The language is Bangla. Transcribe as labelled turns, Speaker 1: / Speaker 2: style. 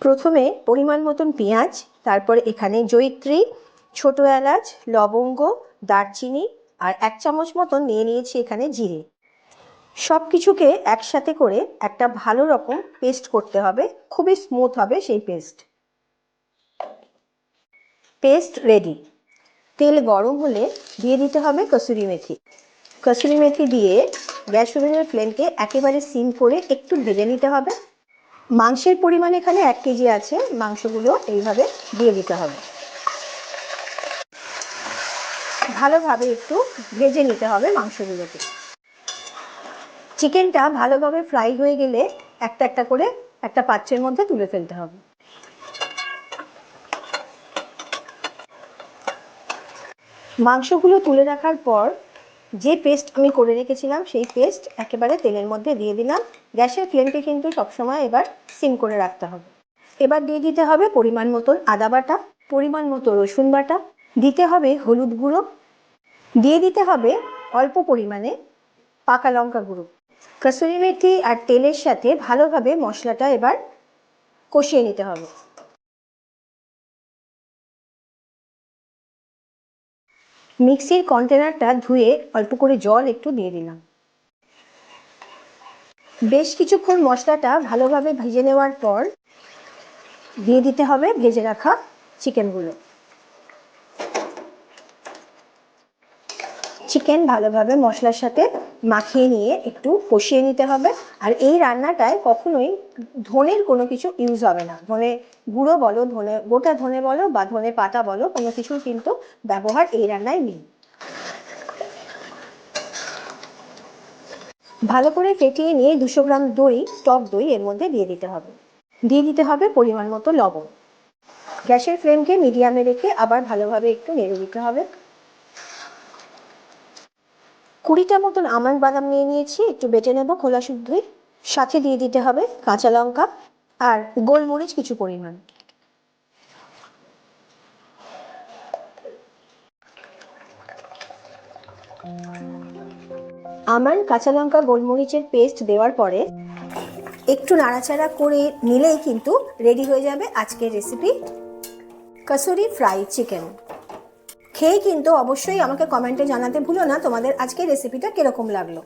Speaker 1: প্রথমে পরিমাণ মতন পেঁয়াজ, তারপর এখানে জয়িত্রী, ছোট এলাচ, লবঙ্গ, দারচিনি আর 1 চামচ মতন নিয়ে নিয়েছি এখানে জিরে। সব কিছুকে একসাথে করে একটা ভালো রকম পেস্ট করতে হবে, খুবই স্মুথ হবে সেই পেস্ট রেডি। তেল গরম হলে দিয়ে দিতে হবে কসুরি মেথি। কসুরি মেথি দিয়ে গ্যাস ওভেনের ফ্লেমকে একেবারে সিম করে একটু ভেজে নিতে হবে। মাংসের পরিমাণ এখানে 1 কেজি আছে, মাংসগুলো এইভাবে দিয়ে দিতে হবে। ভালোভাবে একটু ভেজে নিতে হবে মাংসগুলোকে। চিকেনটা ভালোভাবে ফ্রাই হয়ে গেলে একটা একটা করে একটা পাত্রের মধ্যে তুলে ফেলতে হবে। মাংসগুলো তুলে রাখার পর যে পেস্ট আমি করে রেখেছিলাম সেই পেস্ট একেবারে তেলের মধ্যে দিয়ে দিলাম। গ্যাসের ফ্লেমকে কিন্তু সবসময় এবার সিম করে রাখতে হবে। এবার দিয়ে দিতে হবে পরিমাণ মতন আদা বাটা, পরিমাণ মতো রসুন বাটা, দিতে হবে হলুদ গুঁড়ো, দিয়ে দিতে হবে অল্প পরিমাণে পাকা লঙ্কা গুঁড়ো। কসুরি মেথি আর তেলের সাথে ভালোভাবে মশলাটা এবার কষিয়ে নিতে হবে। মিক্সির কন্টেনারটা ধুয়ে অল্প করে জল একটু দিয়ে দিলাম। বেশ কিছুক্ষণ মশলাটা ভালোভাবে ভেজে নেওয়ার পর দিয়ে দিতে হবে ভেজে রাখা চিকেনগুলো। চিকেন ভালোভাবে মশলার সাথে মাখিয়ে নিয়ে একটু কষিয়ে নিতে হবে। আর এই রান্নাটায় কখনোই ধনের কোনো কিছু ইউজ হবে না। ধনে গুঁড়ো বলো, ধনে গোটা ধনে বলো বা ধনে পাতা বলো, কোনো কিছুর কিন্তু ব্যবহার এই রান্নায় নেই। ভালো করে ফেটিয়ে নিয়ে 200 গ্রাম দই, টক দই এর মধ্যে দিয়ে দিতে হবে। দিয়ে দিতে হবে পরিমাণ মতো লবণ। গ্যাসের ফ্লেমকে মিডিয়ামে রেখে আবার ভালোভাবে একটু নেড়ে দিতে হবে। 20টা মতন আমন্ড বাদাম নিয়ে নিয়েছি, একটু বেটে নেব খোলা শুদ্ধই। সাথে দিয়ে দিতে হবে কাঁচা লঙ্কা আর গোলমরিচ কিছু পরিমাণ। আমন্ড, কাঁচা লঙ্কা, গোলমরিচের পেস্ট দেওয়ার পরে একটু নাড়াচাড়া করে নিলেই কিন্তু রেডি হয়ে যাবে আজকের রেসিপি কসুরি ফ্রাই চিকেন। খেয়ে কিন্তু অবশ্যই আমাকে কমেন্টে জানাতে ভুলো না তোমাদের আজকের রেসিপিটা কিরকম লাগলো।